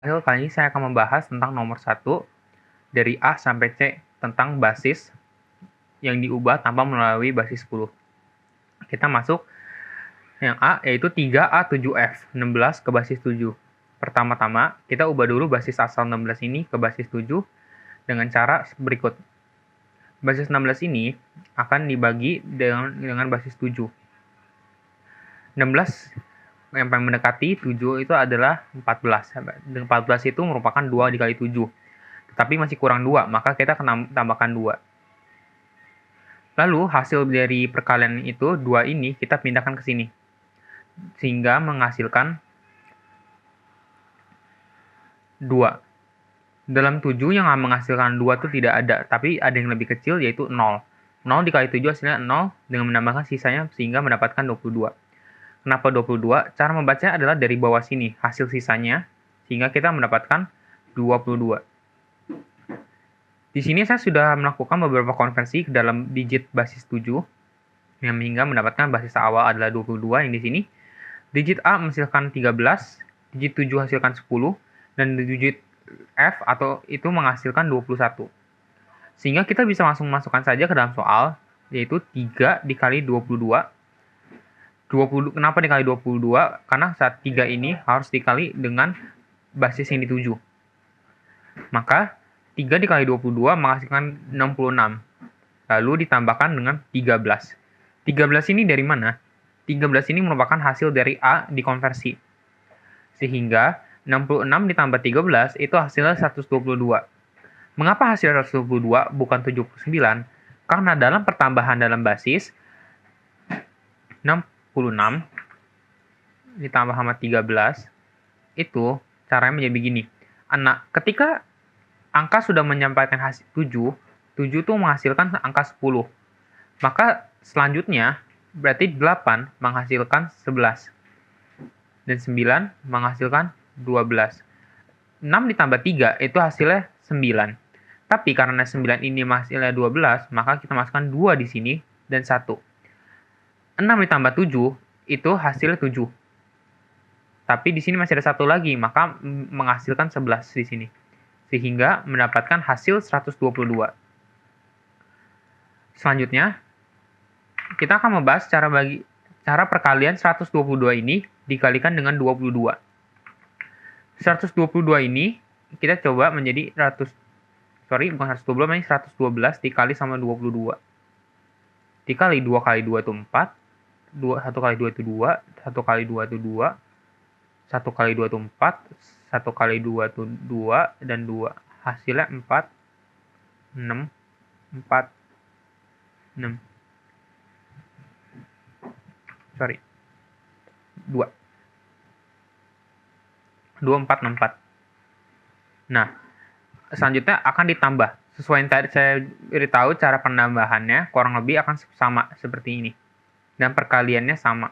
Kali ini saya akan membahas tentang nomor 1 dari A sampai C tentang basis yang diubah tanpa melalui basis 10. Kita masuk yang A yaitu 3A7F 16 ke basis 7. Pertama-tama kita ubah dulu basis asal 16 ini ke basis 7 dengan cara berikut. Basis 16 ini akan dibagi dengan basis 7. 16 yang paling mendekati 7 itu adalah 14. 14 itu merupakan 2 dikali 7. Tetapi masih kurang 2, maka kita akan tambahkan 2. Lalu hasil dari perkalian itu, 2 ini kita pindahkan ke sini. Sehingga menghasilkan 2. Dalam 7 yang menghasilkan 2 itu tidak ada, tapi ada yang lebih kecil yaitu 0. 0 dikali 7 hasilnya 0 dengan menambahkan sisanya sehingga mendapatkan 22. Kenapa 22? Cara membacanya adalah dari bawah sini, hasil sisanya, sehingga kita mendapatkan 22. Di sini saya sudah melakukan beberapa konversi ke dalam digit basis 7, yang hingga mendapatkan basis awal adalah 22 yang di sini. Digit A menghasilkan 13, digit 7 hasilkan 10, dan digit F atau itu menghasilkan 21. Sehingga kita bisa langsung masukkan saja ke dalam soal, yaitu 3 dikali 22. Kenapa dikali 22? Karena saat 3 ini harus dikali dengan basis yang dituju. Maka 3 dikali 22 menghasilkan 66. Lalu ditambahkan dengan 13. 13 ini dari mana? 13 ini merupakan hasil dari A dikonversi. Sehingga 66 ditambah 13 itu hasilnya 122. Mengapa hasil 122 bukan 79? Karena dalam pertambahan dalam basis 66 ditambah sama 13 itu caranya menjadi begini. Ketika angka sudah menyampaikan hasil 7 itu menghasilkan angka 10. Maka selanjutnya berarti 8 menghasilkan 11 dan 9 menghasilkan 12. 6 ditambah 3 itu hasilnya 9. Tapi karena 9 ini hasilnya 12, maka kita masukkan 2 di sini dan 1. 6 ditambah 7 itu hasilnya 7. Tapi di sini masih ada 1 lagi, maka menghasilkan 11 di sini. Sehingga mendapatkan hasil 122. Selanjutnya, kita akan membahas cara perkalian 122 ini dikalikan dengan 22. 122 ini kita coba menjadi 112 dikali sama 22. Dikali 2 kali 2 itu 4. 1 kali 2 itu 2, 1 kali 2 itu 2, 1 kali 2 itu 4, 1 kali 2 itu 2, dan 2. Hasilnya 4, 6, 4, 6. 2. 2, 4, 6, 4. Nah, selanjutnya akan ditambah. Sesuai yang tadi saya beritahu, cara penambahannya kurang lebih akan sama seperti ini. Dan perkaliannya sama.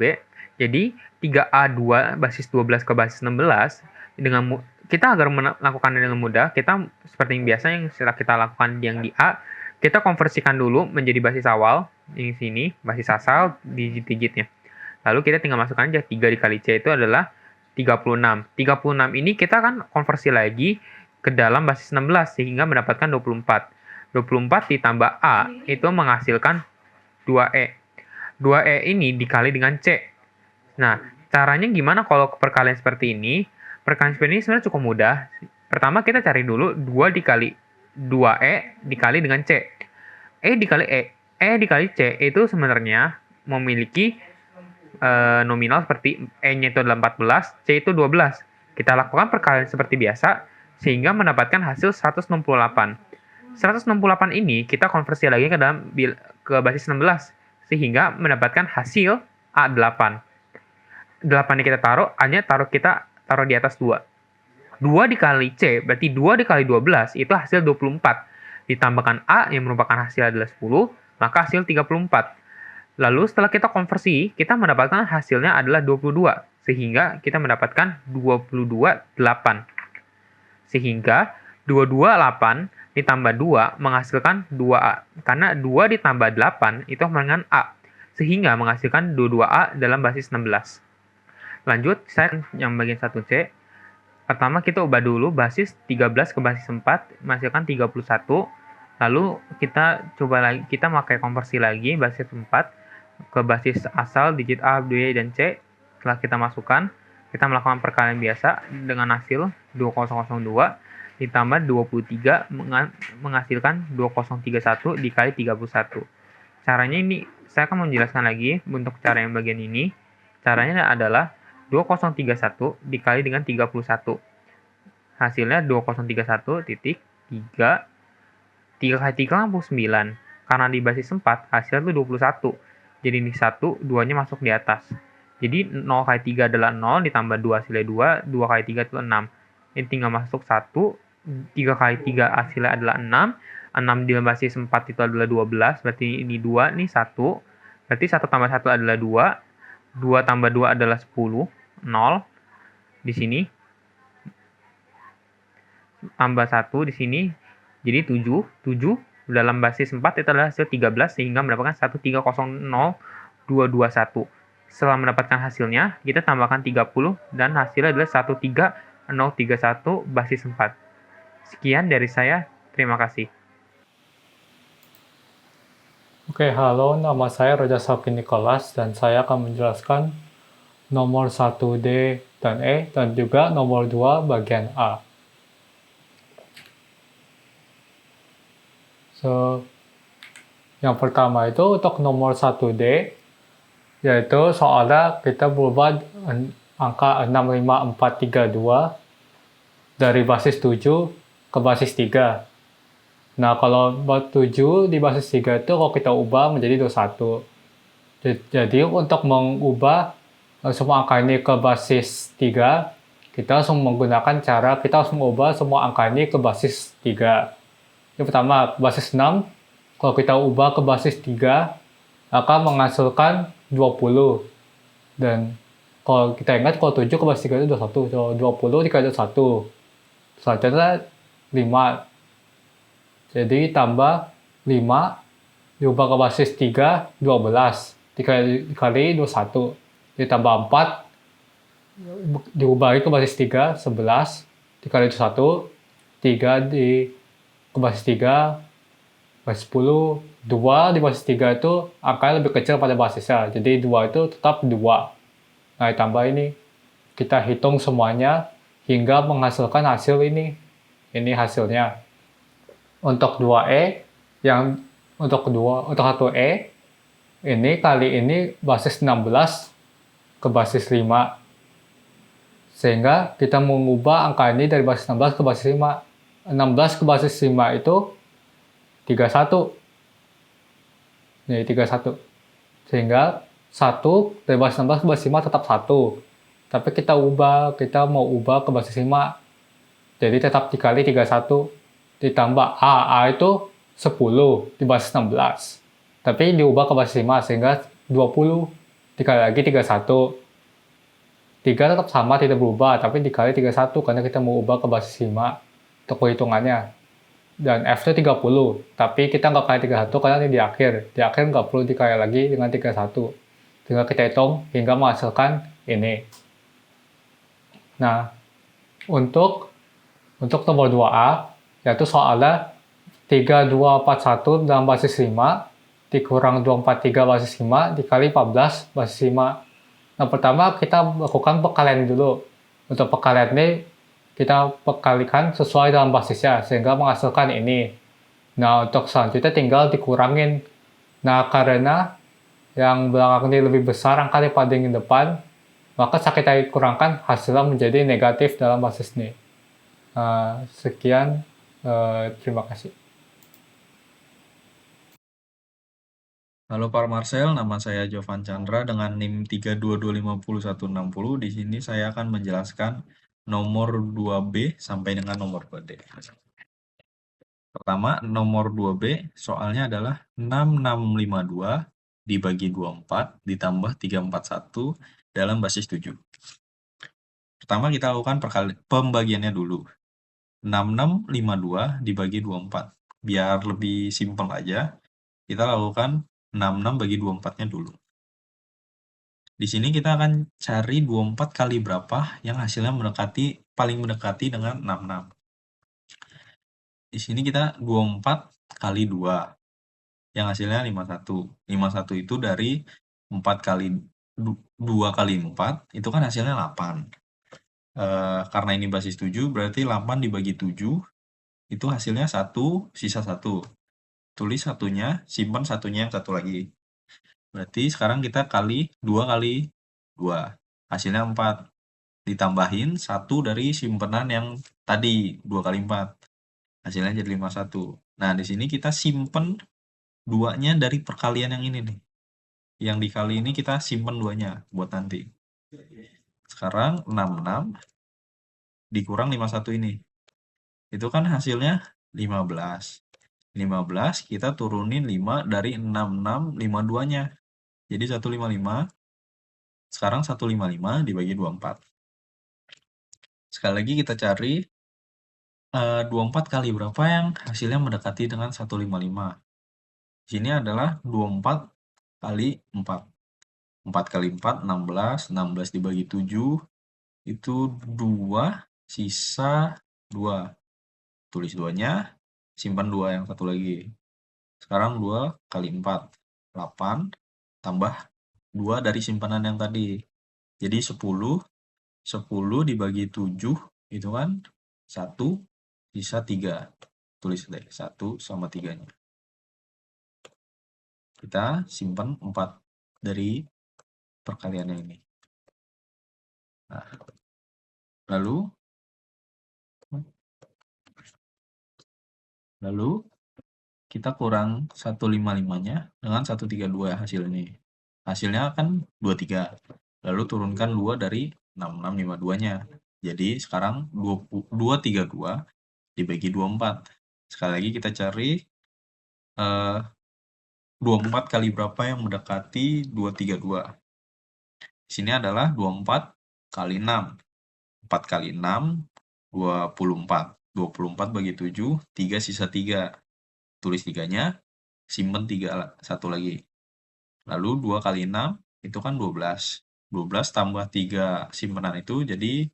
B. Jadi 3A2 basis 12 ke basis 16 kita agar melakukannya dengan mudah, kita seperti yang biasa yang setelah kita lakukan yang di A, kita konversikan dulu menjadi basis awal di sini, basis asal digit-digitnya. Lalu kita tinggal masukkan aja 3 dikali C itu adalah 36. 36 ini kita kan konversi lagi ke dalam basis 16 sehingga mendapatkan 24. 24 ditambah A itu menghasilkan 2E. 2E ini dikali dengan C. Nah, caranya gimana kalau perkalian seperti ini? Perkalian seperti ini sebenarnya cukup mudah. Pertama kita cari dulu 2 dikali 2E dikali dengan C. E dikali E. E dikali C itu sebenarnya memiliki nominal seperti E-nya itu adalah 14, C itu 12. Kita lakukan perkalian seperti biasa sehingga mendapatkan hasil 168. 168 ini kita konversi lagi ke basis 16 sehingga mendapatkan hasil A8. 8 ini kita taruh, A-nya kita taruh di atas 2. 2 dikali C, berarti 2 dikali 12 itu hasil 24. Ditambahkan A yang merupakan hasil adalah 10, maka hasil 34. Lalu setelah kita konversi, kita mendapatkan hasilnya adalah 22. Sehingga kita mendapatkan 22,8. Sehingga 228 ditambah 2 menghasilkan 2A. Karena 2 ditambah 8 itu dengan A. Sehingga menghasilkan 22A dalam basis 16. Lanjut, saya yang bagian 1C. Pertama kita ubah dulu basis 13 ke basis 4, menghasilkan 31. Lalu kita coba lagi, kita pakai konversi lagi basis 4 ke basis asal digit A, B, dan C. Setelah kita masukkan, kita melakukan perkalian biasa dengan hasil 2002 ditambah 23 menghasilkan 2031 dikali 31. Caranya ini saya akan menjelaskan lagi untuk cara yang bagian ini. Caranya adalah 2031 dikali dengan 31. Hasilnya 2031 titik 3. 3 kali 3 kan 9. Karena di basis 4 hasilnya itu 21. Jadi ini 1, 2-nya masuk di atas. Jadi 0 kali 3 adalah 0 ditambah 2 hasilnya 2, 2 kali 3 itu 6. Ini tinggal masuk 1, 3 kali 3 hasilnya adalah 6. 6 di basis 4 itu adalah 12, berarti ini 2, ini 1. Berarti 1 tambah 1 adalah 2. 2 tambah 2 adalah 10, 0. Di sini. Tambah 1 di sini. Jadi 7. 7 dalam basis 4 itu adalah hasil 13, sehingga mendapatkan 1300221. Setelah mendapatkan hasilnya, kita tambahkan 30, dan hasilnya adalah 13031 basis 4. Sekian dari saya, terima kasih. Oke, halo, nama saya Roja Safi Nicholas, dan saya akan menjelaskan nomor 1D dan E, dan juga nomor 2 bagian A. Yang pertama itu untuk nomor 1D, yaitu soalnya kita berubah angka 65432 dari basis 7 ke basis 3. Nah, kalau 7 di basis 3 itu kalau kita ubah menjadi 21. Jadi untuk mengubah semua angka ini ke basis 3, kita langsung menggunakan cara kita harus mengubah semua angka ini ke basis 3. Yang pertama, basis 6, kalau kita ubah ke basis 3, akan menghasilkan 20. Dan kalau kita ingat, kalau 7 ke basis 3 itu 21. So, 20 dikali 21. Selanjutnya 5. Jadi tambah 5, diubah ke basis 3, 12. Dikali 21. Ditambah 4, diubah ke basis 3, 11. Dikali 21. 3 ke basis 3, basis 10. 2 di basis 3 itu angkanya lebih kecil pada basisnya. Jadi 2 itu tetap 2. Nah, ditambah ini. Kita hitung semuanya hingga menghasilkan hasil ini. Ini hasilnya. Untuk 2E, untuk 1E, ini kali ini basis 16 ke basis 5. Sehingga kita mengubah angka ini dari basis 16 ke basis 5. 16 ke basis 5 itu 31. Ini 31. Sehingga 1 dari basis 16 ke basis 5 tetap 1. Tapi kita mau ubah ke basis 5. Jadi tetap dikali 31. Ditambah A itu 10 di basis 16. Tapi diubah ke basis 5 sehingga 20. Dikali lagi 31. 3 tetap sama, tidak berubah, tapi dikali 31 karena kita mau ubah ke basis 5 untuk perhitungannya. Dan F itu 30, tapi kita nggak kali 31 karena ini di akhir. Di akhir nggak perlu dikali lagi dengan 31. Tinggal kita hitung hingga menghasilkan ini. Nah, untuk nomor 2A, yaitu soalnya 3241 dalam basis 5 dikurang 243 basis 5 dikali 14 basis 5. Nah, pertama kita lakukan perkalian dulu. Untuk perkalian ini kita perkalikan sesuai dalam basisnya sehingga menghasilkan ini. Nah, untuk selanjutnya tinggal dikurangin. Nah, karena yang belakang ini lebih besar angka daripada yang depan, maka saat kita kurangkan hasilnya menjadi negatif dalam basis ini. Sekian. Terima kasih. Halo Pak Marcel, nama saya Jovan Chandra dengan NIM 322501160. Di sini saya akan menjelaskan nomor 2B sampai dengan nomor 2D. Pertama, nomor 2B soalnya adalah 6652 dibagi 24 ditambah 341 dalam basis 7. Pertama kita lakukan pembagiannya dulu. 6652 dibagi 24. Biar lebih simpel aja, kita lakukan 66 bagi 24-nya dulu. Di sini kita akan cari 24 kali berapa yang hasilnya mendekati paling mendekati dengan 66. Di sini kita 24 kali 2, yang hasilnya 51. 51 itu dari 4 kali 2 kali 4, itu kan hasilnya 8. Karena ini basis 7, berarti 8 dibagi 7, itu hasilnya 1, sisa 1. Tulis satunya, simpan satunya yang satu lagi. Berarti sekarang kita kali 2 kali 2. Hasilnya 4. Ditambahin 1 dari simpanan yang tadi, 2 kali 4. Hasilnya jadi 51. Nah, di sini kita simpen 2-nya dari perkalian yang ini nih. Yang dikali ini kita simpen 2-nya buat nanti. Sekarang 66 dikurang 51 ini. Itu kan hasilnya 15. 15 kita turunin 5 dari 66 52-nya. Jadi 155. Sekarang 155 dibagi 24. Sekali lagi kita cari 24 kali berapa yang hasilnya mendekati dengan 155. Di sini adalah 24 kali 4. 4 kali 4, 16. 16 dibagi 7, itu 2, sisa 2. Tulis 2-nya, simpan 2 yang satu lagi. Sekarang 2 kali 4, 8, tambah 2 dari simpanan yang tadi. Jadi 10. 10 dibagi 7, itu kan 1, sisa 3. Tulis deh, 1 sama 3-nya. Kita simpan 4 dari perkaliannya ini. Nah, lalu kita kurang 155-nya dengan 132 hasil ini. Hasilnya kan 23. Lalu turunkan 2 dari 6652-nya. Jadi sekarang 232 dibagi 24. Sekali lagi kita cari 24 kali berapa yang mendekati 232. Di sini adalah 24 kali 6. 4 kali 6, 24. 24 bagi 7, 3 sisa 3. Tulis 3-nya, simpen 3 satu lagi. Lalu 2 kali 6, itu kan 12. 12 tambah 3 simpenan itu jadi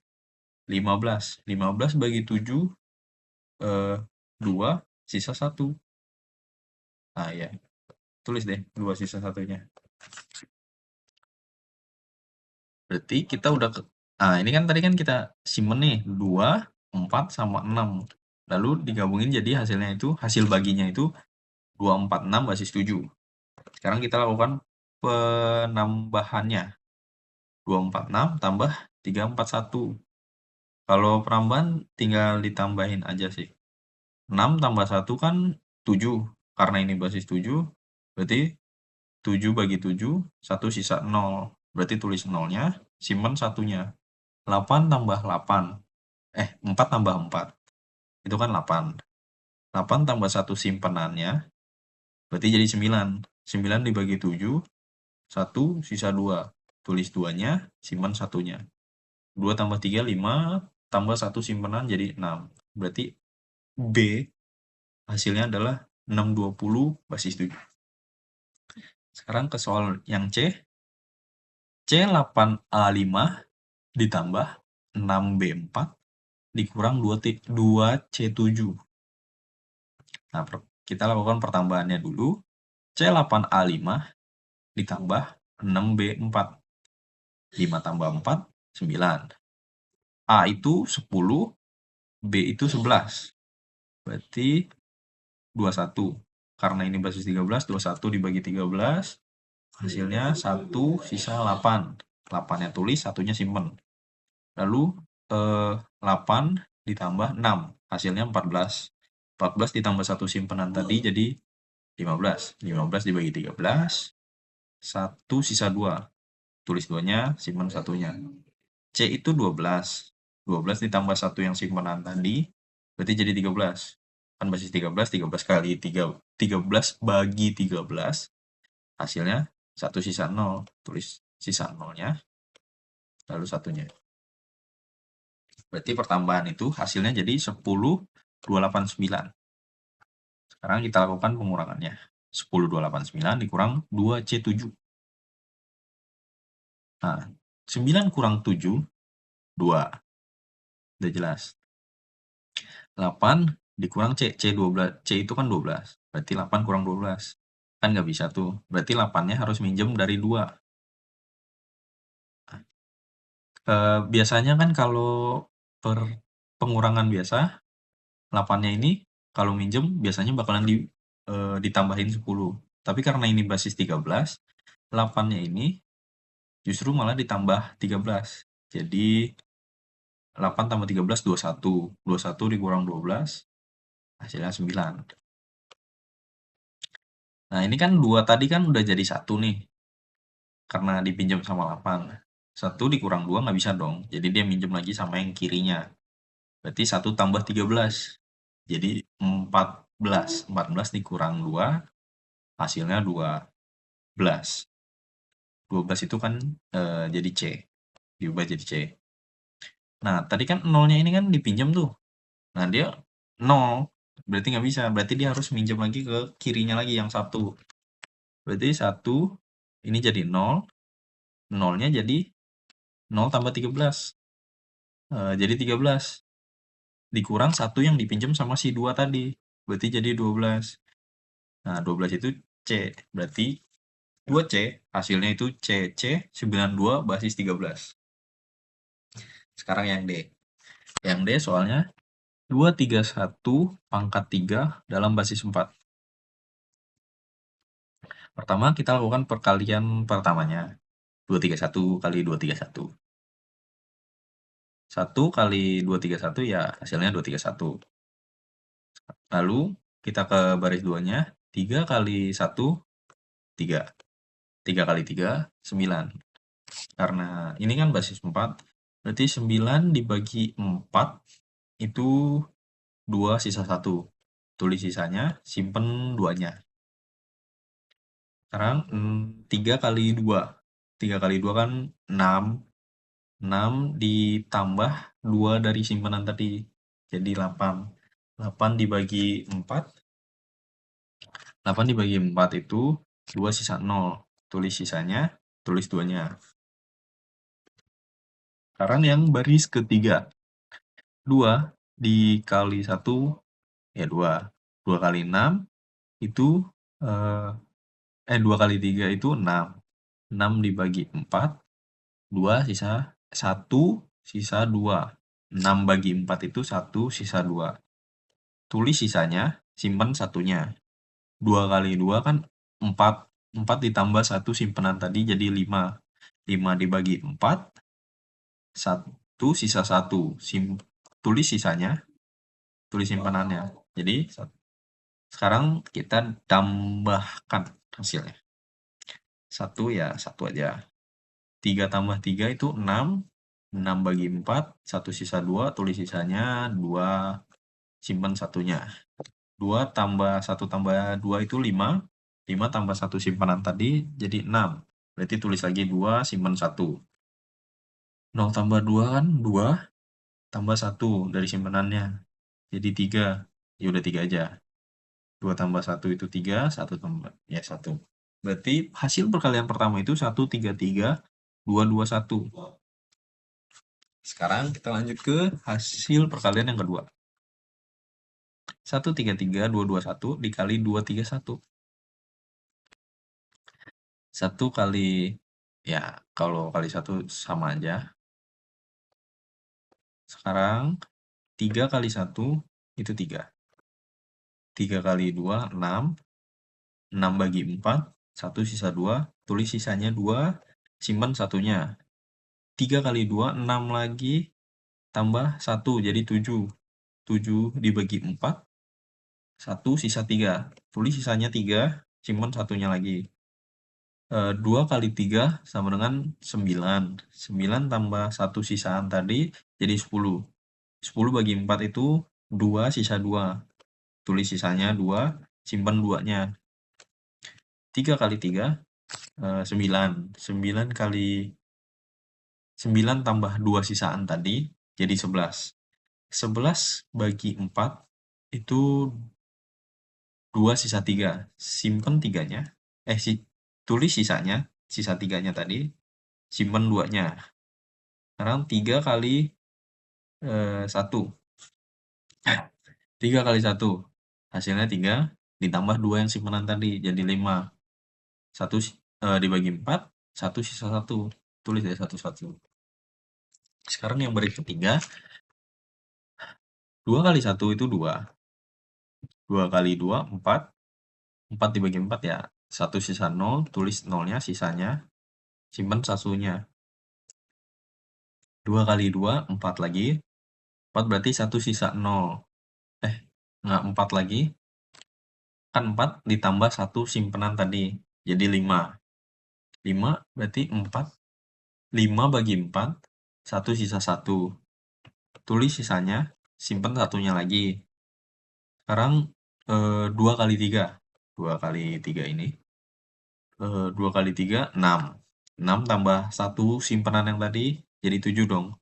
15. 15 bagi 7, 2, sisa 1. Nah ya, tulis deh 2 sisa satunya. Berarti kita udah nah ini kan tadi kan kita simpen nih 2, 4, sama 6. Lalu digabungin jadi hasilnya itu, hasil baginya itu 246 basis 7. Sekarang kita lakukan penambahannya. 246 tambah 341. Kalau penambahan tinggal ditambahin aja sih. 6 tambah 1 kan 7. Karena ini basis 7, berarti 7 bagi 7, 1 sisa 0. Berarti tulis 0-nya, simpen 1-nya. 8 tambah 8. 4 tambah 4. Itu kan 8. 8 tambah 1 simpenannya, berarti jadi 9. 9 dibagi 7, 1 sisa 2. Tulis 2-nya, simpan 1-nya. 2 tambah 3, 5. Tambah 1 simpenan jadi 6. Berarti B hasilnya adalah 620 basis 7. Sekarang ke soal yang C. C8A5 ditambah 6B4 dikurang 2C7. Nah, kita lakukan pertambahannya dulu. C8A5 ditambah 6B4. 5 tambah 4, 9. A itu 10, B itu 11. Berarti 21. Karena ini basis 13, 21 dibagi 13. Hasilnya 1, sisa 8. 8-nya tulis, 1-nya simpen. Lalu 8 ditambah 6. Hasilnya 14. 14 ditambah 1 simpenan tadi jadi 15. 15 dibagi 13. 1 sisa 2. Tulis 2-nya, simpan 1-nya. C itu 12. 12 ditambah 1 yang simpanan tadi, berarti jadi 13. Kan basis 13, 13 kali 3, 13 bagi 13. Hasilnya 1 sisa 0. Tulis sisa 0-nya, lalu 1-nya. Berarti pertambahan itu hasilnya jadi 10,289. Sekarang kita lakukan pengurangannya. 10,289 dikurang 2C7. Nah, 9 kurang 7, 2. Udah jelas. 8 dikurang C. C 12. C itu kan 12. Berarti 8 kurang 12. Kan nggak bisa tuh. Berarti 8-nya harus minjem dari 2. Biasanya kan kalau pengurangan biasa, 8-nya ini kalau minjem biasanya bakalan ditambahin 10. Tapi karena ini basis 13, 8-nya ini justru malah ditambah 13. Jadi 8 tambah 13, 21. 21 dikurang 12, hasilnya 9. Nah, ini kan 2 tadi kan udah jadi 1 nih, karena dipinjam sama 8. 1 dikurang 2 nggak bisa dong, jadi dia minjem lagi sama yang kirinya. Berarti 1 tambah 13. Jadi 14. 14 dikurang 2, hasilnya 12. 12 itu kan jadi C. Diubah jadi C. Nah, tadi kan 0-nya ini kan dipinjam tuh. Nah, dia 0. Berarti nggak bisa. Berarti dia harus minjem lagi ke kirinya lagi yang 1. Berarti 1 ini jadi 0. 0-nya jadi 0 tambah 13. Jadi 13. Dikurang 1 yang dipinjam sama si 2 tadi. Berarti jadi 12. Nah, 12 itu C. Berarti 2C, hasilnya itu C. C 92 basis 13. Sekarang yang D. Yang D soalnya 231 pangkat 3 dalam basis 4. Pertama, kita lakukan perkalian pertamanya. 231 kali 231. 1 kali 231 ya hasilnya 231. Lalu kita ke baris 2-nya. 3 kali 1, 3. 3 kali 3, 9. Karena ini kan basis 4, berarti 9 dibagi 4 itu 2 sisa 1. Tulis sisanya, simpen 2-nya. Sekarang 3 kali 2. 3 kali 2 kan 6. 6 ditambah 2 dari simpanan tadi. Jadi 8. 8 dibagi 4. 8 dibagi 4 itu 2 sisa 0. Tulis sisanya, tulis 2-nya. Sekarang yang baris ketiga. 2 dikali 1, ya 2. 2 kali 6 itu 2 kali 3 itu 6. 6 dibagi 4, 2 sisa 1 sisa 2. 6 bagi 4 itu 1 sisa 2. Tulis sisanya, simpan 1-nya. 2 kali 2 kan 4. 4 ditambah 1 simpanan tadi jadi 5. 5 dibagi 4, 1 sisa 1. Tulis sisanya, tulis simpanannya. Jadi sekarang kita tambahkan hasilnya. 1 ya 1 aja. 3 tambah 3 itu 6. 6 bagi 4, 1 sisa 2, tulis sisanya 2, simpan 1-nya. 2 tambah 1 tambah 2 itu 5. 5 tambah 1 simpanan tadi jadi 6. Berarti tulis lagi 2, simpan 1. 0 tambah 2 kan 2, tambah 1 dari simpanannya. Jadi 3. Ya udah 3 aja. 2 tambah 1 itu 3, 1 tambah, ya 1. Berarti hasil perkalian pertama itu 133, 221. Sekarang kita lanjut ke hasil perkalian yang kedua. 133, 221 dikali 231. 1 kali, ya kalau kali 1 sama aja. Sekarang 3 kali 1 itu 3. 3 kali 2, 6. 6 bagi 4, 1 sisa 2. Tulis sisanya 2, simpan 1-nya. 3 kali 2, 6 lagi, tambah 1, jadi 7. 7 dibagi 4, 1 sisa 3. Tulis sisanya 3, simpan 1-nya lagi. 2 kali 3 sama dengan 9. 9 tambah 1 sisaan tadi, jadi 10. 10 bagi 4 itu 2 sisa 2. Tulis sisanya 2, simpan 2-nya. 3 kali 3, 9. 9 kali 9 tambah 2 sisaan tadi, jadi 11. 11 bagi 4 itu 2 sisa 3. Simpen 3-nya. Tulis sisanya, sisa 3-nya tadi. Simpen 2-nya. Sekarang 3 kali 1. 3 kali 1. Hasilnya 3, ditambah 2 yang simpanan tadi, jadi 5. 1 dibagi 4, 1 sisa 1. Tulis ya 1. Sekarang yang baris ketiga, 2 kali 1 itu 2. 2 kali 2, 4. 4 dibagi 4 ya, 1 sisa 0, tulis 0-nya, sisanya, simpan 1-nya. 2 kali 2, 4 lagi. 4 berarti 1 sisa 0. Enggak, 4 lagi. Kan 4 ditambah 1 simpenan tadi, jadi 5. 5 berarti 4. 5 bagi 4, 1 sisa 1. Tulis sisanya, simpan 1-nya lagi. Sekarang 2 kali 3. 2 kali 3 ini. 2 kali 3, 6. 6 tambah 1 simpanan yang tadi, jadi 7 dong.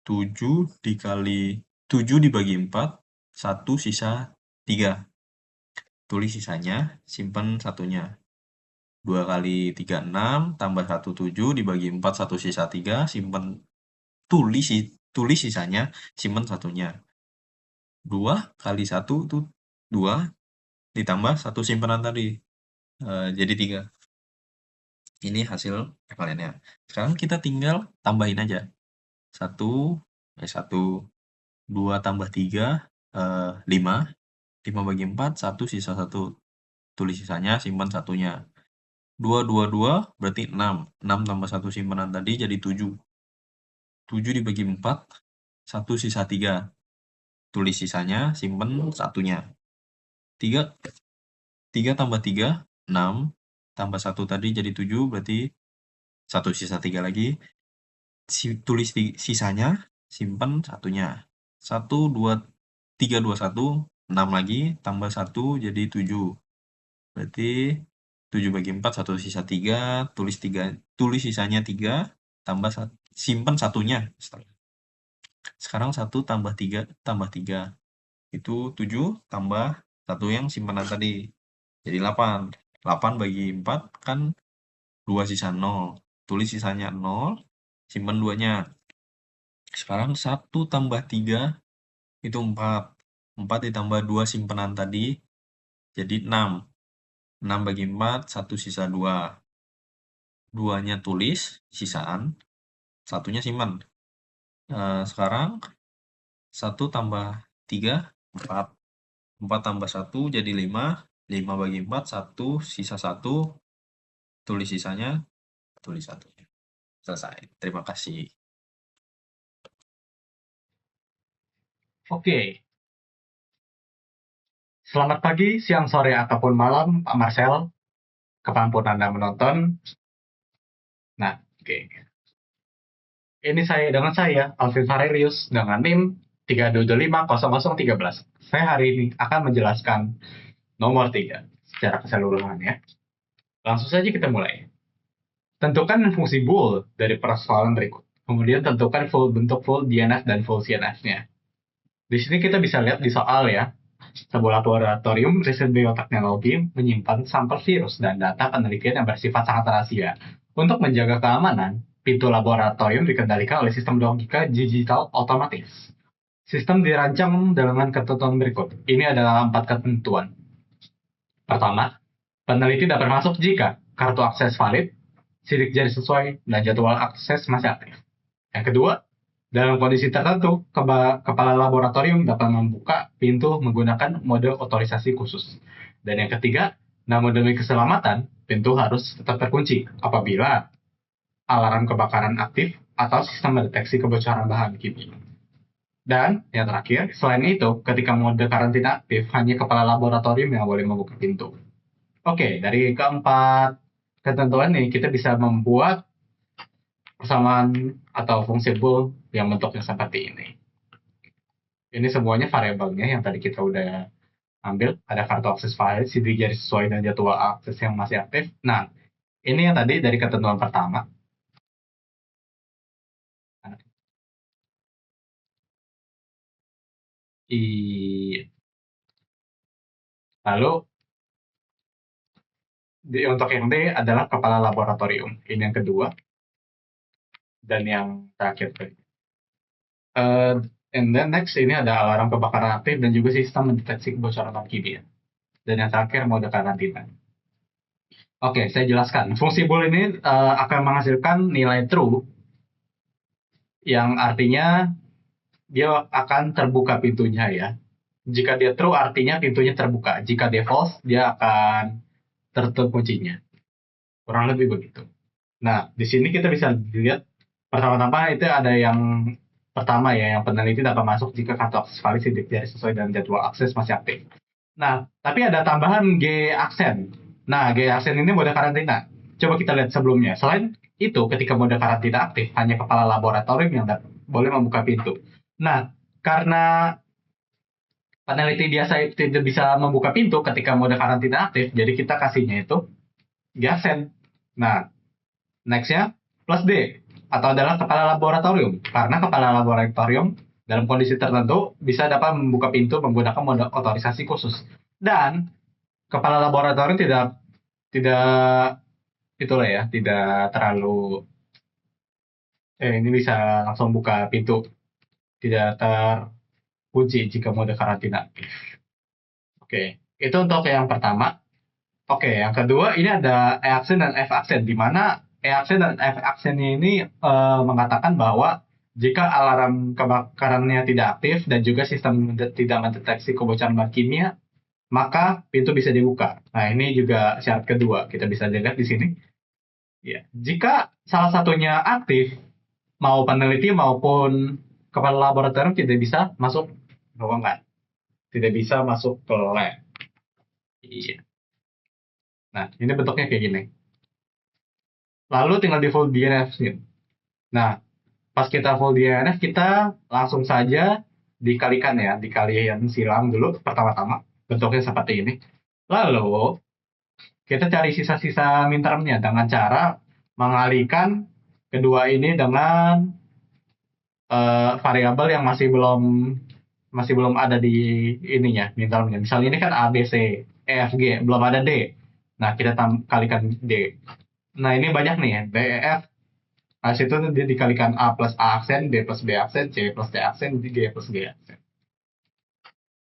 7 dibagi 4, 1 sisa 3. Tulis sisanya, simpan 1-nya. 2 kali 3, 6, tambah 1, 7, dibagi 4, 1 sisa 3, simpan, tulis sisanya, simpan 1-nya. 2 kali 1 itu 2, ditambah 1 simpanan tadi, jadi 3. Ini hasil perkaliannya. Sekarang kita tinggal tambahin aja. 1, 2 tambah 3, 5. 5 bagi 4, 1 sisa 1. Tulis sisanya, simpan 1-nya. 2 berarti 6. 6 tambah 1 simpanan tadi jadi 7. 7 dibagi 4, 1 sisa 3. Tulis sisanya, simpan 1-nya. 3 tambah 3, 6. Tambah 1 tadi jadi 7, berarti 1 sisa 3 lagi. Tulis sisanya, simpan 1-nya. 1, 2, 3, 2, 1, 6 lagi, tambah 1 jadi 7. Berarti 7 bagi 4, 1 sisa 3, tulis sisanya 3, simpan 1-nya. Sekarang 1 tambah 3, itu 7, tambah 1 yang simpanan tadi, jadi 8. 8 bagi 4 kan 2 sisa 0, tulis sisanya 0, simpan 2-nya. Sekarang 1 tambah 3 itu 4. 4 ditambah 2 simpanan tadi, jadi 6. 6 bagi 4, 1 sisa 2. 2-nya tulis, sisaan, 1-nya simpan. Sekarang 1 tambah 3, 4. 4 tambah 1 jadi 5. 5 bagi 4, 1 sisa 1. Tulis sisanya, tulis 1-nya. Selesai. Terima kasih. Oke. Selamat pagi, siang, sore, ataupun malam, Pak Marcel. Kapanpun Anda menonton. Nah, oke. Ini dengan saya, Alvin Farelius, dengan NIM 3250013. Saya hari ini akan menjelaskan nomor 3 secara keseluruhan ya. Langsung saja kita mulai. Tentukan fungsi bool dari persoalan berikut. Kemudian tentukan bentuk full DNF dan full CNF-nya. Di sini kita bisa lihat di soal ya, sebuah laboratorium riset bioteknologi menyimpan sampel virus dan data penelitian yang bersifat sangat rahasia. Untuk menjaga keamanan, pintu laboratorium dikendalikan oleh sistem logika digital otomatis. Sistem dirancang dengan ketentuan berikut. Ini adalah 4 ketentuan. Pertama, peneliti dapat masuk jika kartu akses valid, sidik jari sesuai, dan jadwal akses masih aktif. Yang kedua, dalam kondisi tertentu, kepala laboratorium dapat membuka pintu menggunakan mode otorisasi khusus. Dan yang ketiga, namun demi keselamatan, pintu harus tetap terkunci apabila alarm kebakaran aktif atau sistem mendeteksi kebocoran bahan kimia. Dan yang terakhir, selain itu, ketika mode karantina aktif, hanya kepala laboratorium yang boleh membuka pintu. Oke, dari keempat ketentuan ini, kita bisa membuat persamaan atau fungsi bool yang bentuknya seperti ini. Ini semuanya variabelnya yang tadi kita udah ambil. Ada kartu akses file, sidik jari sesuai, dan jadwal akses yang masih aktif. Nah, ini yang tadi dari ketentuan pertama. Lalu, untuk yang D adalah kepala laboratorium. Ini yang kedua. Dan yang terakhir. And then next ini ada alarm kebakaran aktif dan juga sistem mendeteksi kebocoran kimia. Dan yang terakhir mode karantina. Oke, saya jelaskan. Fungsi bool ini akan menghasilkan nilai true yang artinya dia akan terbuka pintunya ya. Jika dia true artinya pintunya terbuka. Jika dia false dia akan tertutup kuncinya. Kurang lebih begitu. Nah, di sini kita bisa lihat pertama-tama itu ada yang pertama ya, yang peneliti dapat masuk jika kartu akses valid sidik jari sesuai dengan jadwal akses masih aktif. Nah, tapi ada tambahan G aksen. Nah, G aksen ini mode karantina. Coba kita lihat sebelumnya. Selain itu, ketika mode karantina aktif, hanya kepala laboratorium yang boleh membuka pintu. Nah, karena peneliti biasa tidak bisa membuka pintu ketika mode karantina aktif, jadi kita kasihnya itu G aksen. Nah, nextnya plus D atau adalah kepala laboratorium, karena kepala laboratorium dalam kondisi tertentu bisa dapat membuka pintu menggunakan mode otorisasi khusus. Dan kepala laboratorium tidak itulah ya, tidak terlalu ini bisa langsung buka pintu, tidak terkunci jika mode karantina aktif. Oke, itu untuk yang pertama. Oke, yang kedua ini ada E aksen dan F aksen, di mana E aksen dan F aksen ini mengatakan bahwa jika alarm kebakarannya tidak aktif dan juga sistem tidak mendeteksi kebocoran bahan kimia, maka pintu bisa dibuka. Nah, ini juga syarat kedua. Kita bisa lihat di sini. Ya, jika salah satunya aktif, mau peneliti maupun kepala laboratorium tidak bisa masuk ruangan. Tidak bisa masuk ke lab. Iya. Nah, ini bentuknya kayak gini. Lalu tinggal di full DNF sih. Nah, pas kita full DNF, kita langsung saja dikalikan ya, dikalikan silang dulu pertama-tama. Bentuknya seperti ini. Lalu, kita cari sisa-sisa mintermnya dengan cara mengalihkan kedua ini dengan variabel yang masih belum ada di ininya, mintermnya. Misalnya ini kan A, B, C, E, F, G, belum ada D. Nah, kita kalikan D. Nah, ini banyak nih ya, B, E, F. Nah, situ dia dikalikan A plus A aksen, B plus B aksen, C plus C aksen, G plus G aksen.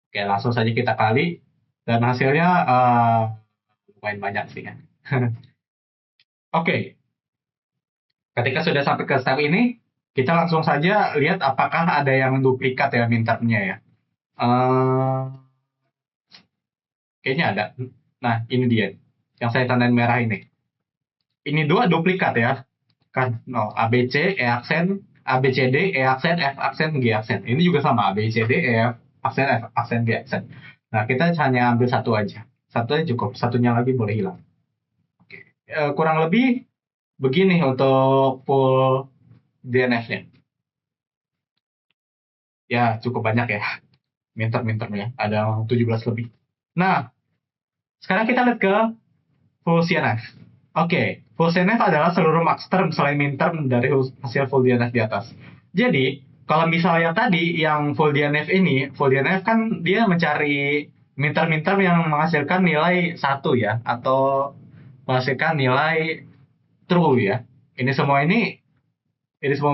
Oke, langsung saja kita kali. Dan hasilnya lumayan banyak sih ya. Oke, ketika sudah sampai ke step ini, kita langsung saja lihat apakah ada yang duplikat ya mintermnya ya. Kayaknya ada. Nah, ini dia. Yang saya tandain merah ini. Ini dua duplikat ya. Kan, no, A, B, C, E aksen, A, B, C, D, E aksen, F aksen, G aksen. Ini juga sama, A, B, C, D, E, F aksen, F aksen, G aksen. Nah, kita hanya ambil satu aja. Satu aja cukup, satunya lagi boleh hilang. Oke. Kurang lebih begini untuk full DNF-nya. Ya, cukup banyak ya. Mintermnya. Ada 17 lebih. Nah, sekarang kita lihat ke full CNF. Oke, full CNF adalah seluruh max term selain min term dari hasil full DNF di atas. Jadi, kalau misalnya tadi yang full DNF ini, full DNF kan dia mencari min term yang menghasilkan nilai 1 ya, atau menghasilkan nilai true ya. Ini semua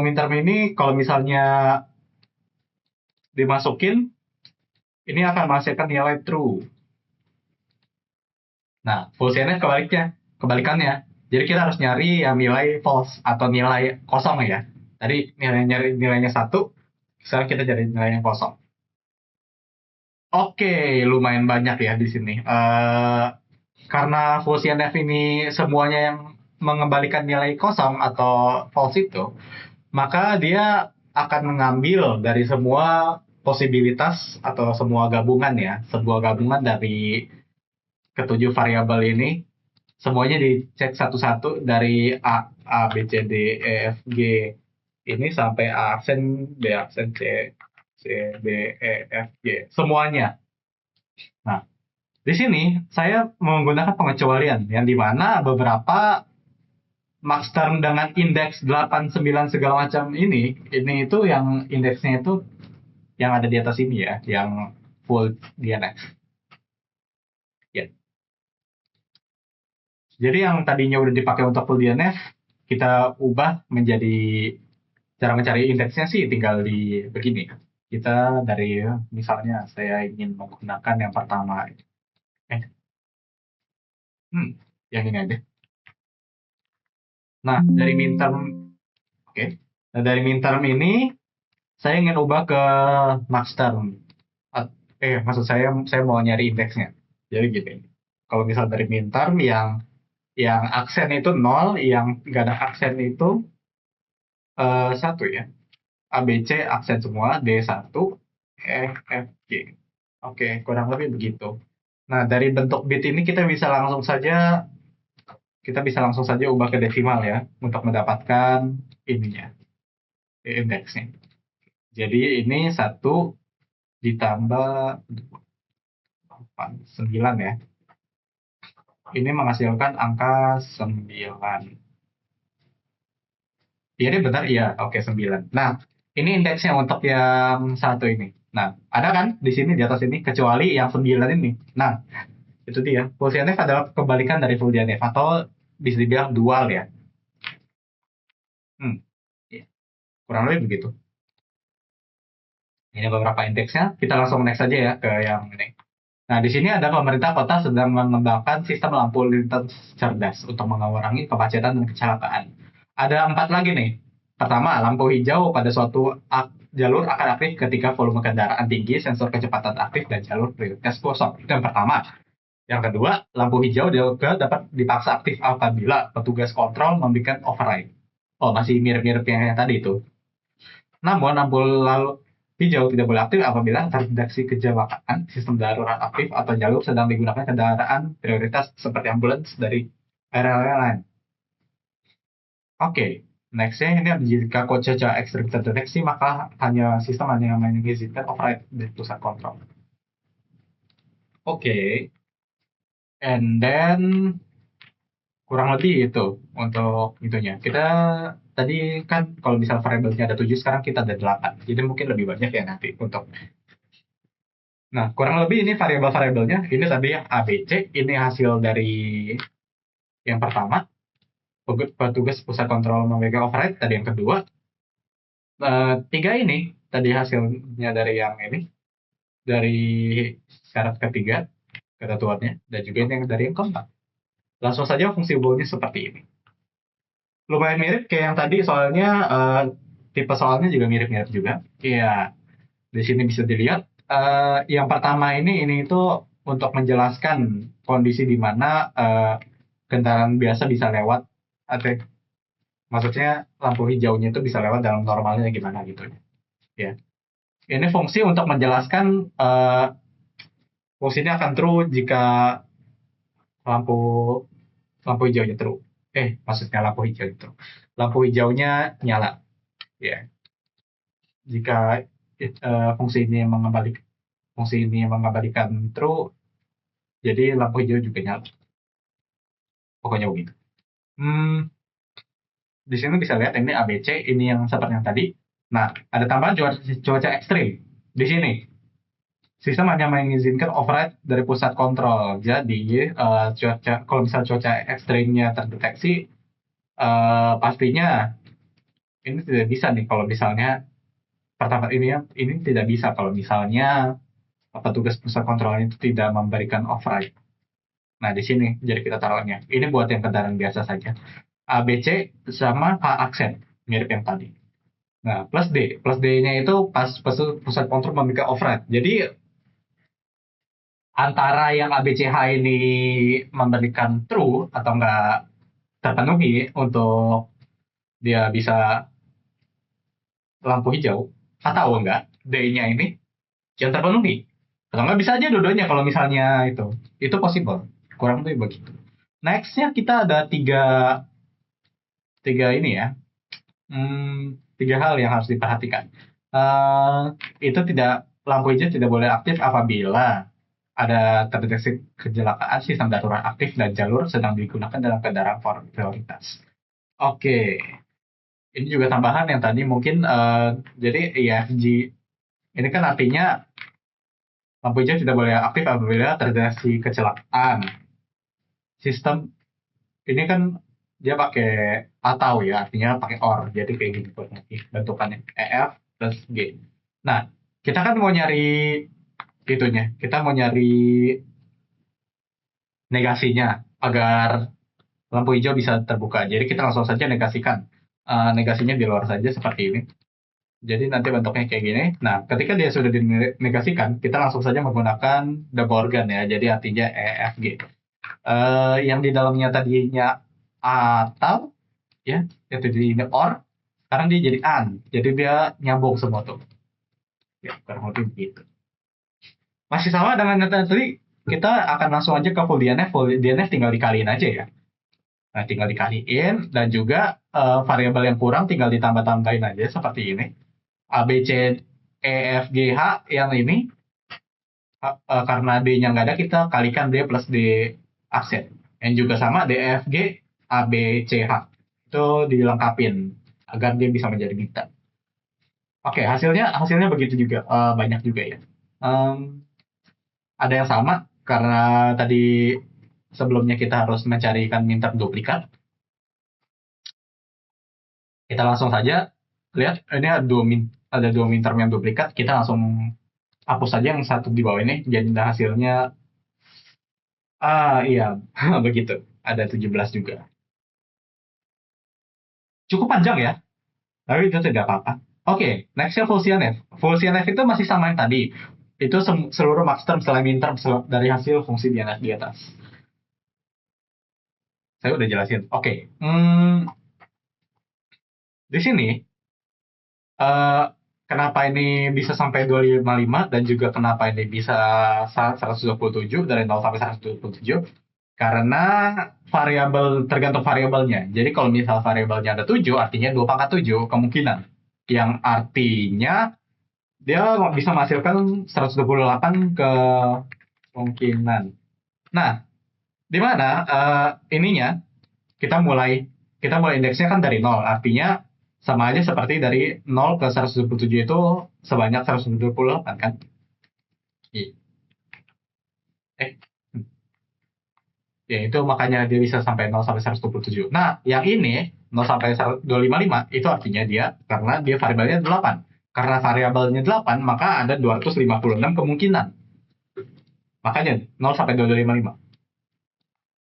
min term ini kalau misalnya dimasukin, ini akan menghasilkan nilai true. Nah, full CNF kebalikannya. Jadi kita harus nyari yang nilai false atau nilai kosong ya. Tadi nilainya 1, sekarang kita cari nilai yang kosong. Oke, lumayan banyak ya di sini. Karena full CNF ini semuanya yang mengembalikan nilai kosong atau false itu, maka dia akan mengambil dari semua posibilitas atau semua gabungan ya, sebuah gabungan dari ketujuh variabel ini, semuanya dicek satu-satu dari A, B, C, D, E, F, G ini sampai A aksen, B aksen, C, D, E, F, G. Semuanya. Nah, di sini saya menggunakan pengecualian yang dimana beberapa max term dengan indeks 8, 9 segala macam ini itu yang indeksnya itu yang ada di atas ini ya, yang full DNF. Ya. Jadi yang tadinya udah dipakai untuk full DNF, kita ubah menjadi cara mencari indeksnya sih tinggal di begini. Kita dari misalnya saya ingin menggunakan yang pertama. Yang ini aja. Nah, dari midterm, oke. Nah, dari midterm ini saya ingin ubah ke max term. Maksud saya mau nyari indeksnya. Jadi gini. Kalau misal dari midterm yang aksen itu 0, yang nggak ada aksen itu 1 ya. A, B, C aksen semua, D 1, E, F, G. Oke, kurang lebih begitu. Nah, dari bentuk bit ini kita bisa langsung saja ubah ke desimal ya untuk mendapatkan ininya, indeksnya. Jadi ini 1 ditambah 9 ya. Ini menghasilkan angka 9. Iya, ini benar, iya. Oke, 9. Nah, ini indeksnya untuk yang 1 ini. Nah, ada kan di sini, di atas ini, kecuali yang 9 ini. Nah, itu dia. Full-NF adalah kebalikan dari full DNF, atau bisa dibilang dual ya. Iya. Kurang lebih begitu. Ini beberapa indeksnya. Kita langsung next aja ya ke yang ini. Nah, di sini ada pemerintah kota sedang mengembangkan sistem lampu lintas cerdas untuk mengurangi kemacetan dan kecelakaan. Ada 4 lagi nih. Pertama, lampu hijau pada suatu jalur akan aktif ketika volume kendaraan tinggi, sensor kecepatan aktif, dan jalur prioritas kosong. Itu yang pertama. Yang kedua, lampu hijau juga dapat dipaksa aktif apabila petugas kontrol memberikan override. Oh, masih mirip-mirip yang tadi itu. Namun, lampu hijau tidak boleh aktif apabila terdeteksi kecelakaan, sistem darurat aktif, atau jalur sedang digunakan kendaraan prioritas seperti ambulans dari area lain. Oke, nextnya ini jika cuaca ekstrim terdeteksi, maka sistem hanya mengizinkan override dari pusat kontrol. Oke, and then kurang lebih itu untuk itunya. Kita tadi kan kalau misal variabelnya ada 7, sekarang kita ada 8. Jadi mungkin lebih banyak ya nanti untuk. Nah, kurang lebih ini variabel-variabelnya. Ini tadi yang A, B, C. Ini hasil dari yang pertama. Petugas pusat kontrol memegang override. Tadi yang kedua. 3 ini. Tadi hasilnya dari yang ini. Dari syarat ketiga. Ketentuannya. Dan juga ini yang dari yang keempat. Langsung saja fungsi bawahnya seperti ini. Lumayan mirip kayak yang tadi, soalnya tipe soalnya juga mirip-mirip juga. Iya, di sini bisa dilihat. Yang pertama ini itu untuk menjelaskan kondisi di mana kendaraan biasa bisa lewat, atau maksudnya lampu hijaunya itu bisa lewat dalam normalnya gimana gitu ya. Ini fungsi untuk menjelaskan fungsinya akan true jika lampu hijaunya true. Maksudnya lampu hijau itu. Lampu hijaunya nyala. Ya. Jika fungsi ini mengembalikan true, jadi lampu hijau juga nyala. Pokoknya begitu. Di sini bisa lihat ini ABC, ini yang seperti yang tadi. Nah, ada tambahan cuaca ekstrim. Di sini, sistem hanya mengizinkan override dari pusat kontrol. Jadi, kalau misal cuaca ekstrimnya terdeteksi, pastinya ini tidak bisa nih kalau misalnya pertama ini tidak bisa kalau misalnya petugas pusat kontrol itu tidak memberikan override. Nah, di sini jadi kita taruhnya. Ini buat yang kendaraan biasa saja. A, B, C sama H aksen, mirip yang tadi. Nah, plus D. Plus D-nya itu pas pusat kontrol memberikan override. Jadi, antara yang A, B, C, H ini memberikan true atau enggak terpenuhi untuk dia bisa lampu hijau, atau enggak D-nya ini yang terpenuhi. Atau enggak bisa aja dua-duanya kalau misalnya itu possible. Kurang lebih begitu. Next-nya kita ada tiga ini ya. 3 hal yang harus diperhatikan. Itu lampu hijau tidak boleh aktif apabila ada terdeteksi kecelakaan, sistem darurat aktif, dan jalur sedang digunakan dalam kendaraan prioritas. Oke. Ini juga tambahan yang tadi mungkin jadi EFG ini kan artinya lampu hijau tidak boleh aktif apabila terdeteksi kecelakaan. Sistem ini kan dia pakai atau ya, artinya pakai OR. Jadi kayak gini bentukannya, EF plus G. Nah, kita kan mau nyari itunya, kita mau nyari negasinya agar lampu hijau bisa terbuka. Jadi kita langsung saja negasikan. Negasinya di luar saja seperti ini. Jadi nanti bentuknya kayak gini. Nah, ketika dia sudah dinegasikan, kita langsung saja menggunakan double organ ya. Jadi artinya EFG. Yang di dalamnya tadinya atau ya, itu di or, sekarang dia jadi an. Jadi dia nyambung semua tuh. Ya, kurang lebih begitu. Masih sama dengan yang tadi, kita akan langsung aja ke full DNF. Full DNF tinggal dikaliin aja ya. Nah, tinggal dikaliin dan juga variabel yang kurang tinggal ditambah-tambahin aja seperti ini. A, B, C, E, F, G, H yang ini karena D-nya nggak ada, kita kalikan D plus D aksen. Yang juga sama, D, E, F, G, A, B, C, H. Itu dilengkapin agar dia bisa menjadi bintang. Oke, hasilnya begitu juga. Banyak juga ya. Ada yang sama, karena tadi sebelumnya kita harus mencarikan minterm duplikat. Kita langsung saja lihat ini ada dua minterm yang duplikat. Kita langsung hapus saja yang satu di bawah ini. Jadi hasilnya iya begitu. Ada 17 juga. Cukup panjang ya. Tapi itu tidak apa-apa. Oke, nextnya full CNF. Full CNF itu masih sama yang tadi. Itu seluruh max term selain minterm dari hasil fungsi DNF di atas. Saya udah jelasin. Oke. Di sini kenapa ini bisa sampai 255 dan juga kenapa ini bisa 127 dari 0 sampai 127? Karena tergantung variabelnya. Jadi kalau misal variabelnya ada 7, artinya 2 pangkat 7 kemungkinan. Yang artinya dia bisa menghasilkan 128 kemungkinan. Nah, di mana ininya kita mulai indeksnya kan dari 0, artinya sama aja seperti dari 0 ke 127 itu sebanyak 128 kan? Ya itu makanya dia bisa sampai 0 sampai 127. Nah, yang ini 0 sampai 255 itu artinya dia karena dia variabelnya 8. Karena variabelnya 8, maka ada 256 kemungkinan. Makanya 0 sampai 255.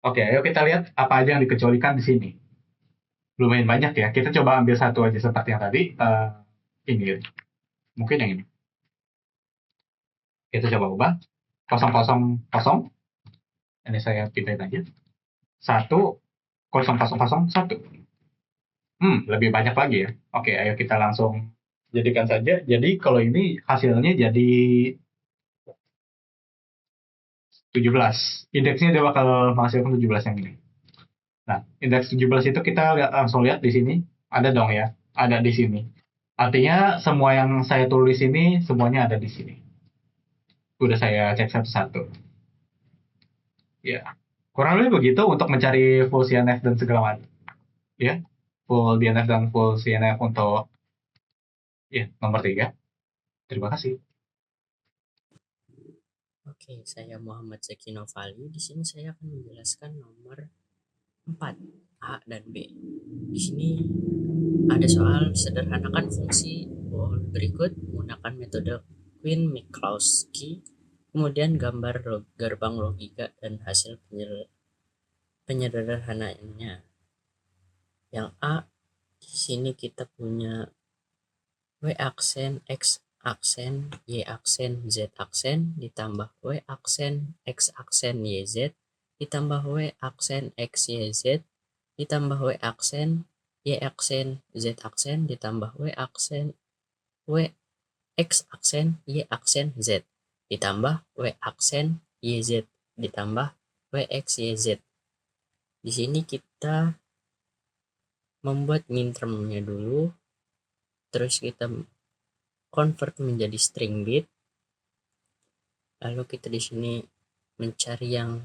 Oke, ayo kita lihat apa aja yang dikecualikan di sini. Lumayan banyak ya. Kita coba ambil satu aja seperti yang tadi. Ini. Mungkin yang ini. Kita coba ubah. 000. Ini saya pindahin aja. 10001. Lebih banyak lagi ya. Oke, ayo kita langsung jadikan saja. Jadi kalau ini hasilnya jadi 17. Indeksnya dia bakal menghasilkan 17 yang ini. Nah, indeks 17 itu kita langsung lihat di sini. Ada dong ya. Ada di sini. Artinya semua yang saya tulis ini semuanya ada di sini. Udah saya cek satu-satu. Ya. Kurang lebih begitu untuk mencari full CNF dan segala macam. Ya. Full DNF dan full CNF untuk nomor 3. Terima kasih. Oke, saya Muhammad Zaki Novali. Di sini saya akan menjelaskan nomor 4, A dan B. Di sini ada soal sederhanakan fungsi berikut menggunakan metode Quine-Minkowski, kemudian gambar gerbang logika dan hasil penyederhanaannya. Yang A, di sini kita punya W aksen, X aksen, Y aksen, Z aksen, ditambah W aksen, X aksen, YZ, ditambah W aksen, X, YZ, ditambah W aksen, Y aksen, Z aksen, ditambah W aksen, W, X aksen, Y aksen, Z, ditambah W aksen, YZ, ditambah W, X, YZ. Di sini kita membuat mintermnya dulu, terus kita convert menjadi string bit. Lalu kita di sini mencari yang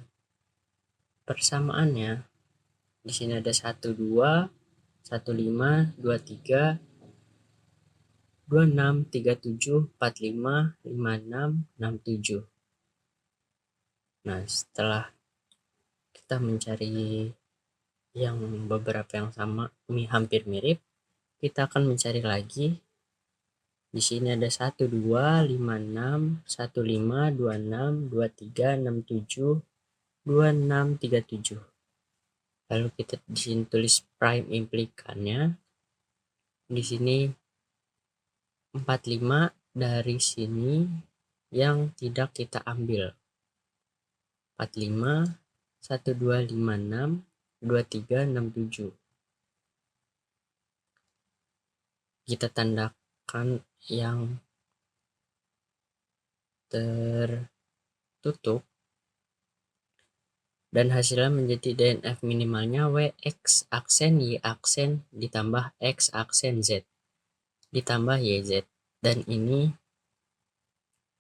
persamaannya. Di sini ada 12, 15, 23, 26, 37, 45, 56, 67. Nah, setelah kita mencari yang beberapa yang sama, hampir mirip, kita akan mencari lagi Di sini ada 1, 2, 5, 6, 1, 5, 2, 6, 2, 3, 6, 7, 2, 6, 3, 7. Lalu kita di sini tulis prime implikannya. Di sini 45 dari sini yang tidak kita ambil. 45, 1, 2, 5, 6, 2, 3, 6, 7. Kita tandakan yang tertutup dan hasilnya menjadi DNF minimalnya WX aksen Y aksen ditambah X aksen Z ditambah YZ. Dan ini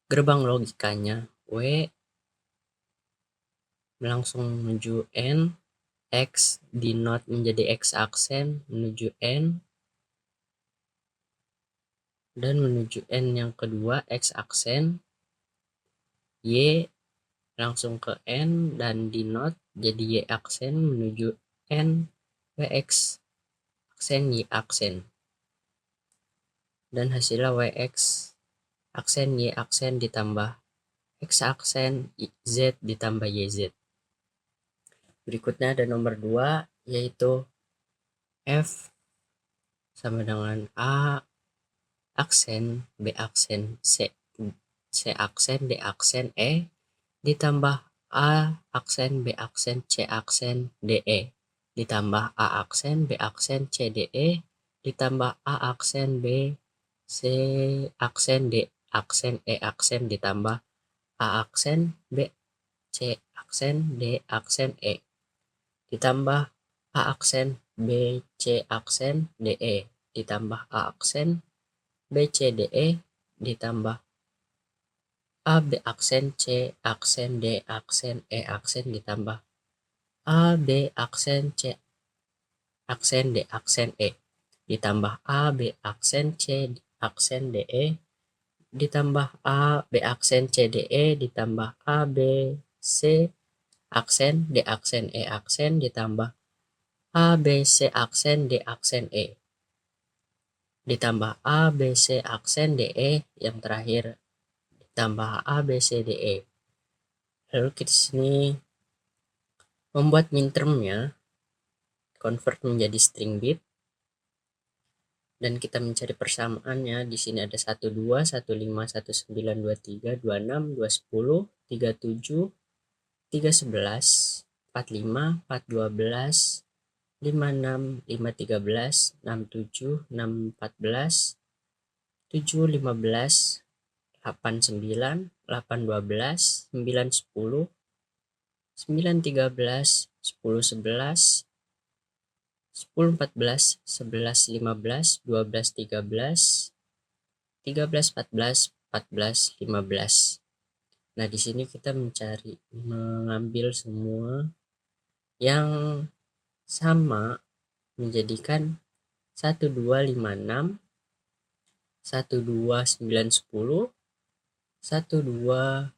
gerbang logikanya W langsung menuju N, X denote menjadi X aksen menuju N, dan menuju N yang kedua X aksen, Y langsung ke N dan denote jadi Y aksen menuju N, WX aksen Y aksen. Dan hasilnya WX aksen Y aksen ditambah X aksen Z ditambah YZ. Berikutnya ada nomor 2 yaitu F sama dengan A aksen, B aksen, C aksen, D aksen, E ditambah A aksen, B aksen, C aksen, DE ditambah A aksen, B aksen, C, DE ditambah A aksen, B, C aksen, D aksen, E aksen ditambah A aksen, B, C aksen, D aksen, E ditambah A aksen, B, C aksen, DE ditambah A aksen, B, C, DE ditambah A, B aksen, C aksen, D aksen, E aksen ditambah A, B aksen, C aksen, D aksen, E ditambah A, B aksen, C aksen, DE ditambah A, B aksen, C, DE ditambah A, B, C aksen, D aksen, E aksen ditambah A, B, C aksen, D aksen, E ditambah A, B, C aksen, DE yang terakhir ditambah A, B, C, DE. Lalu kita sini membuat mintermnya, convert menjadi string bit, dan kita mencari persamaannya. Di sini ada 1, 2, 1, 5, 1, 9, 2, 3, 2, 6, 2, 10, 3, 7, 3, 11, 4, 5, 4, 12, 5, 6, 5, 13, 6, 7, 6, 14, 7, 15, 8, 9, 8, 12, 9, 10, 9, 13, 10, 11, 10, 14, 11, 15, 12, 13, 13, 14, 14, 15. Nah, di sini kita mengambil semua yang sama menjadikan 1, 2, 5, 6, 1, 2, 9, 10, 1, 2,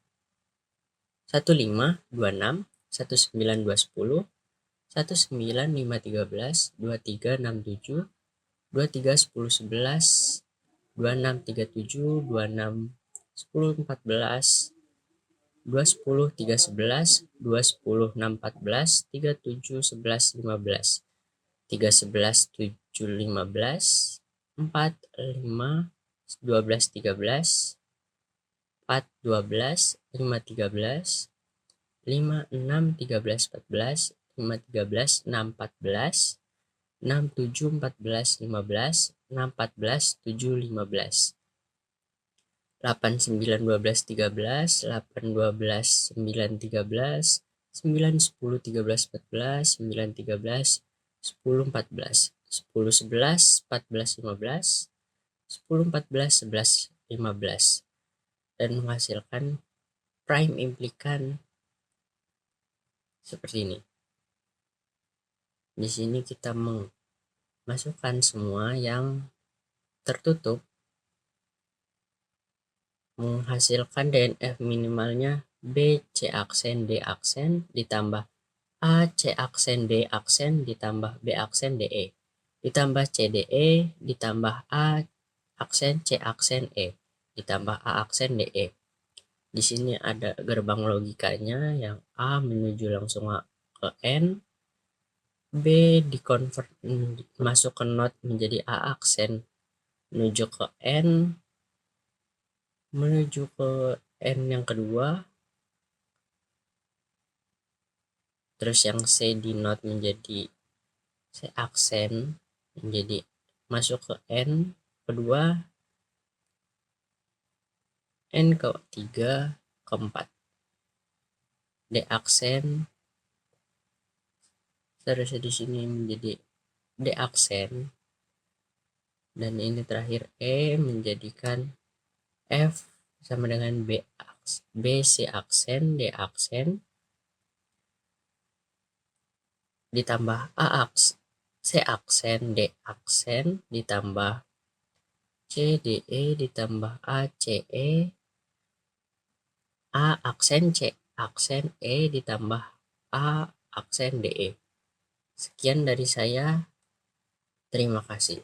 1, 5, 2, 6, 1, 9, 2, 10, 1, 9, 5, 13, 2, 3, 6, 7, 2, 3, 10, 11, 2, 6, 3, 7, 2, 6, 10, 14, 2, 10, 3, 11, 2, 10, 6, 14, 3, 7, 11, 15, 3, 11, 7, 15, 4, 5, 12, 13, 4, 12, 5, 13, 5, 6, 13, 14, 5, 13, 6, 14, 6, 7, 14, 15, 6, 14, 7, 15, 8, 9, 12, 13, 8, 12, 9, 13, 9, 10, 13, 14, 9, 13, 10, 14, 10, 11, 14, 15, 10, 14, 11, 15, dan menghasilkan prime implikan seperti ini. Di sini kita memasukkan semua yang tertutup, menghasilkan DNF minimalnya B, C aksen, D aksen ditambah A, C aksen, D aksen ditambah B aksen, DE ditambah C, DE ditambah A, aksen C aksen E ditambah A aksen DE. Di sini ada gerbang logikanya yang A menuju langsung ke N, B dikonvert masuk ke not menjadi A aksen menuju ke N, menuju ke N yang kedua, terus yang C di not menjadi C aksen menjadi masuk ke N kedua, N ketiga, keempat. D aksen seharusnya di sini menjadi D aksen, dan ini terakhir E menjadikan F sama dengan B C aksen D aksen ditambah A aksen C aksen D aksen ditambah C D E ditambah A C E A aksen C aksen E ditambah A aksen DE. Sekian dari saya. Terima kasih.